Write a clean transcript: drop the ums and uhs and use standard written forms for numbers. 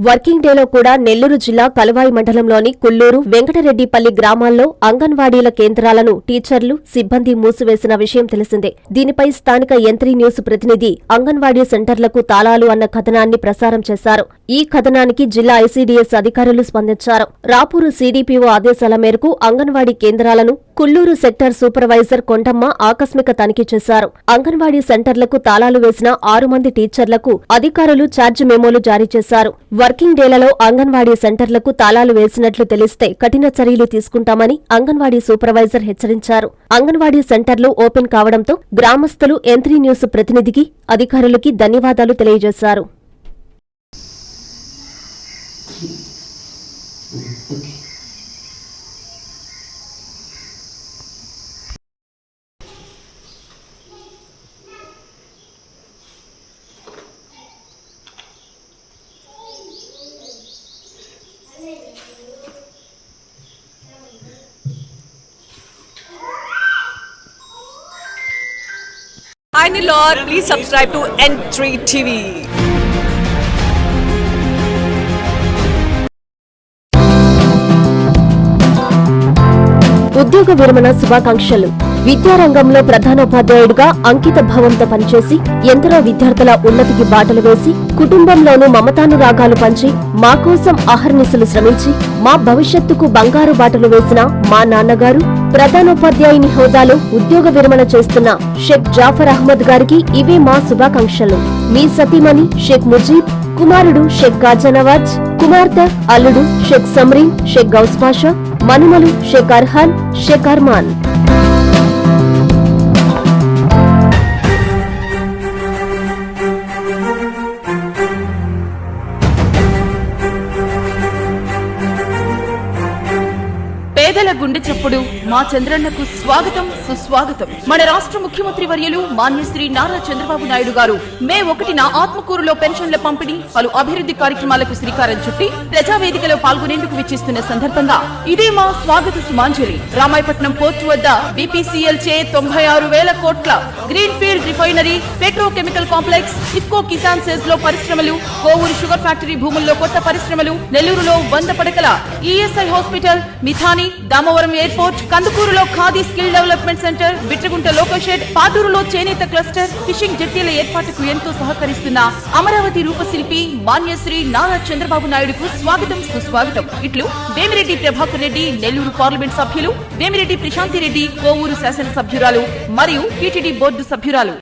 Working డేలో కూడా నెల్లూరు జిల్లా కలువాయి మండలంలోని కుల్లూరు, వెంకటరెడ్డిపల్లి గ్రామాల్లో అంగన్వాడీల కేంద్రాలను టీచర్లు, సిబ్బంది మూసివేసిన విషయం తెలిసిందే. దీనిపై స్థానిక యంత్రీ న్యూస్ ప్రతినిధి అంగన్వాడీ సెంటర్లకు తాళాలు అన్న కథనాన్ని ప్రసారం చేశారు. ఈ కథనానికి జిల్లా ఐసీడీఎస్ అధికారులు స్పందించారు. రాపూరు సీడీపీఓ ఆదేశాల మేరకు అంగన్వాడీ కేంద్రాలను కుల్లూరు సెక్టర్ సూపర్వైజర్ కొండమ్మ ఆకస్మిక తనిఖీ చేశారు. అంగన్వాడీ సెంటర్లకు తాళాలు వేసిన 6 మంది టీచర్లకు అధికారులు ఛార్జ్ మెమోలు జారీ చేశారు. వర్కింగ్ డేలలో అంగన్వాడీ సెంటర్లకు తాళాలు వేసినట్లు తెలిస్తే కఠిన చర్యలు తీసుకుంటామని అంగన్వాడీ సూపర్వైజర్ హెచ్చరించారు. అంగన్వాడీ సెంటర్లు ఓపెన్ కావడంతో గ్రామస్తులు యంత్రీ న్యూస్ ప్రతినిధికి, అధికారులకి ధన్యవాదాలు తెలియజేశారు. Hi Nilor, please subscribe to N3 TV. ఉద్యోగ విరమణ శుభాకాంక్షలు. విద్యారంగంలో ప్రధానోపాధ్యాయుడిగా అంకిత భావంతో పనిచేసి ఎందరో విద్యార్థుల ఉన్నతికి బాటలు వేసి కుటుంబంలోనూ మమతానురాగాలు పంచి మా కోసం అహర్నిశలు శ్రమించి మా భవిష్యత్తుకు బంగారు బాటలు వేసిన మా నాన్నగారు, ప్రధానోపాధ్యాయుని హోదాలో ఉద్యోగ విరమణ చేస్తున్న షేక్ జాఫర్ అహ్మద్ గారికి ఇవే మా శుభాకాంక్షలు. మీ సతీమణి షేక్ ముజీబ్, కుమారుడు షేక్ గాజా నవాజ్, కుమార్తె అల్లుడు షేక్ సమ్రీన్, షేక్ గౌస్ పాషా, మనుమలు షేక్ అర్హాన్, షేక్ అర్మాన్. పేదల గుండె చప్పుడు మా చంద్రన్నకు స్వాగతం, సుస్వాగతం. మన రాష్ట్ర ముఖ్యమంత్రి వర్యులు మాన్యశ్రీ నారా చంద్రబాబు నాయుడు గారు మే 1న ఆత్మకూరులో పెన్షన్ల పంపిణీ, పలు అభివృద్ధి కార్యక్రమాలకు శ్రీకారం చుట్టి ప్రజావేదికలో పాల్గొనేందుకు విచ్చేస్తున్న సందర్భంగా ఇదే మా స్వాగత సుమాంజలి. రామాయపట్నం పోర్టు వద్ద బీపీసీఎల్ చే 96,000 కోట్ల green field refinery, petrochemical complex, IFFCO Kisan SEZ లో పరిశ్రమలు, కోవూరు షుగర్ ఫ్యాక్టరీ భూముల్లో కొత్త పరిశ్రమలు, నెల్లూరులో 100 పడకల ESI hospital, Midhani, Damavaram airport, కందుకూరులో khadi skill development centre, Bitragunta loco shed, పాటూరులో చేనేత క్లస్టర్, ఫిషింగ్ జెట్టీల ఏర్పాటుకు ఎంతో సహకరిస్తున్న అమరావతి రూపశిల్పి మాన్యశ్రీ నారా చంద్రబాబు నాయుడుకు స్వాగతం, సుస్వాగతం. ఇట్లు వేమిరెడ్డి ప్రభాకర్ రెడ్డి, నెల్లూరు పార్లమెంట్ సభ్యులు, వేమిరెడ్డి ప్రశాంతి రెడ్డి, కోవూరు శాసనసభ్యురాలు మరియు టీటీడీ బోర్డు సభ్యురాలు.